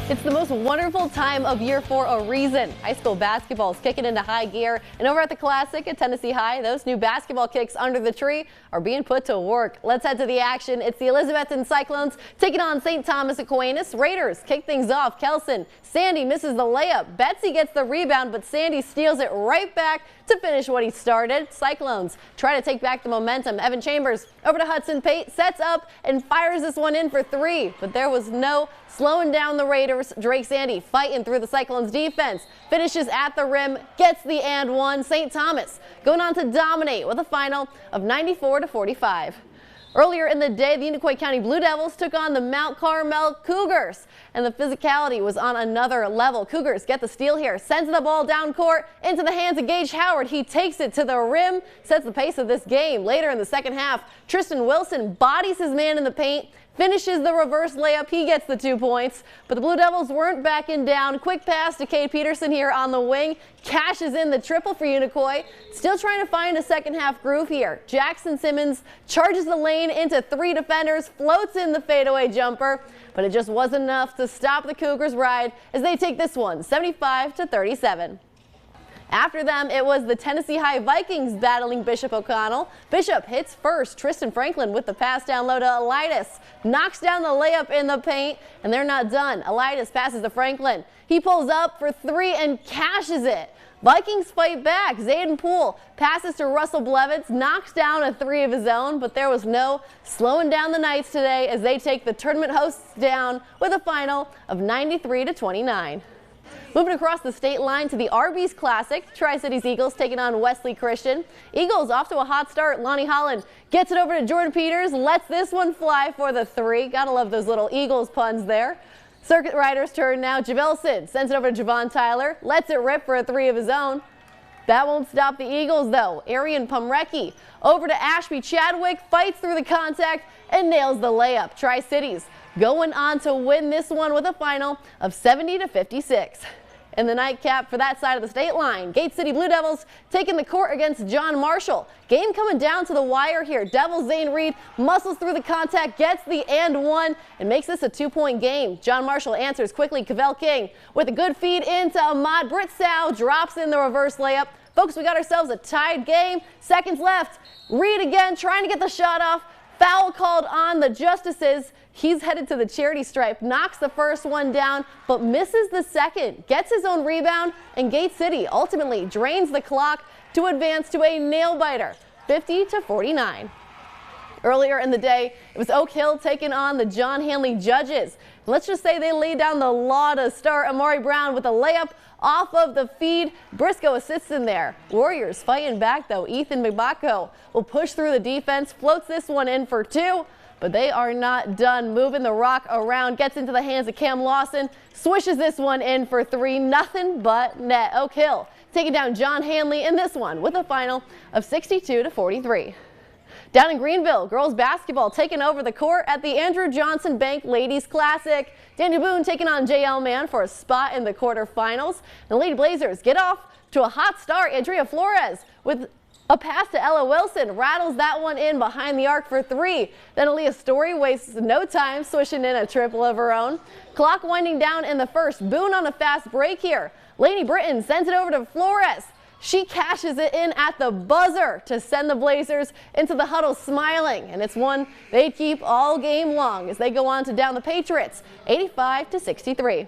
It's the most wonderful time of year for a reason. High school basketball is kicking into high gear, and over at the Classic at Tennessee High, those new basketball kicks under the tree are being put to work. Let's head to the action. It's the Elizabethton Cyclones taking on St. Thomas Aquinas. Raiders kick things off. Kelson, Sandy misses the layup. Betsy gets the rebound, but Sandy steals it right back to finish what he started. Cyclones try to take back the momentum. Evan Chambers over to Hudson Pate, sets up and fires this one in for three, but there was no slowing down the Raiders. Drake Sandy fighting through the Cyclones defense, finishes at the rim, gets the and one. St. Thomas going on to dominate with a final of 94-45. Earlier in the day, the Unicoi County Blue Devils took on the Mount Carmel Cougars, and the physicality was on another level. Cougars get the steal here, sends the ball down court into the hands of Gage Howard. He takes it to the rim, sets the pace of this game. Later in the second half, Tristan Wilson bodies his man in the paint, finishes the reverse layup. He gets the 2 points, but the Blue Devils weren't backing down. Quick pass to Cade Peterson here on the wing. Cashes in the triple for Unicoi. Still trying to find a second half groove here. Jackson Simmons charges the lane into three defenders, floats in the fadeaway jumper, but it just wasn't enough to stop the Cougars' ride as they take this one 75-37. After them, it was the Tennessee High Vikings battling Bishop O'Connell. Bishop hits first. Tristan Franklin with the pass down low to Elias. Knocks down the layup in the paint, and they're not done. Elias passes to Franklin. He pulls up for three and cashes it. Vikings fight back. Zayden Poole passes to Russell Blevitz, knocks down a three of his own, but there was no slowing down the Knights today as they take the tournament hosts down with a final of 93-29. Moving across the state line to the Arby's Classic, Tri-Cities Eagles taking on Wesley Christian. Eagles off to a hot start. Lonnie Holland gets it over to Jordan Peters, lets this one fly for the three. Gotta love those little Eagles puns there. Circuit Riders turn now. Javelson sends it over to Javon Tyler, lets it rip for a three of his own. That won't stop the Eagles though. Arian Pumrecki over to Ashby Chadwick, fights through the contact and nails the layup. Tri-Cities going on to win this one with a final of 70-56. In the nightcap for that side of the state line, Gate City Blue Devils taking the court against John Marshall. Game coming down to the wire here. Devils Zane Reed muscles through the contact, gets the and one, and makes this a 2-point game. John Marshall answers quickly. Cavell King with a good feed into Ahmad. Britsow drops in the reverse layup. Folks, we got ourselves a tied game. Seconds left. Reed again trying to get the shot off. Foul called on the Justices. He's headed to the charity stripe, knocks the first one down, but misses the second, gets his own rebound, and Gate City ultimately drains the clock to advance to a nail-biter, 50-49. Earlier in the day, it was Oak Hill taking on the John Hanley Judges. Let's just say they laid down the law to start. Amari Brown with a layup off of the feed. Briscoe assists in there. Warriors fighting back though. Ethan McBacco will push through the defense, floats this one in for two, but they are not done moving the rock around. Gets into the hands of Cam Lawson, swishes this one in for three. Nothing but net. Oak Hill taking down John Hanley in this one with a final of 62-43. Down in Greenville, girls basketball taking over the court at the Andrew Johnson Bank Ladies Classic. Daniel Boone taking on JL Mann for a spot in the quarterfinals. The Lady Blazers get off to a hot start. Andrea Flores with a pass to Ella Wilson, rattles that one in behind the arc for three. Then Aaliyah Story wastes no time, swishing in a triple of her own. Clock winding down in the first. Boone on a fast break here. Lainey Britton sends it over to Flores. She cashes it in at the buzzer to send the Blazers into the huddle smiling, and it's one they keep all game long as they go on to down the Patriots 85-63.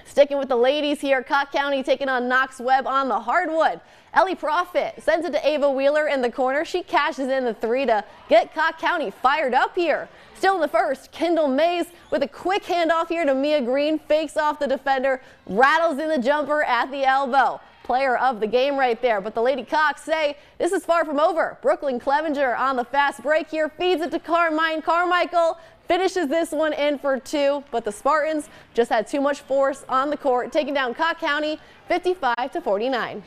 Sticking with the ladies here, Cott County taking on Knox Webb on the hardwood. Ellie Profit sends it to Ava Wheeler in the corner. She cashes in the three to get Cott County fired up here. Still in the first, Kendall Mays with a quick handoff here to Mia Green, fakes off the defender, rattles in the jumper at the elbow. Player of the game right there, but the Lady Cox say this is far from over. Brooklyn Clevenger on the fast break here, feeds it to Carmine Carmichael, finishes this one in for two, but the Spartans just had too much force on the court, taking down Cott County 55-49.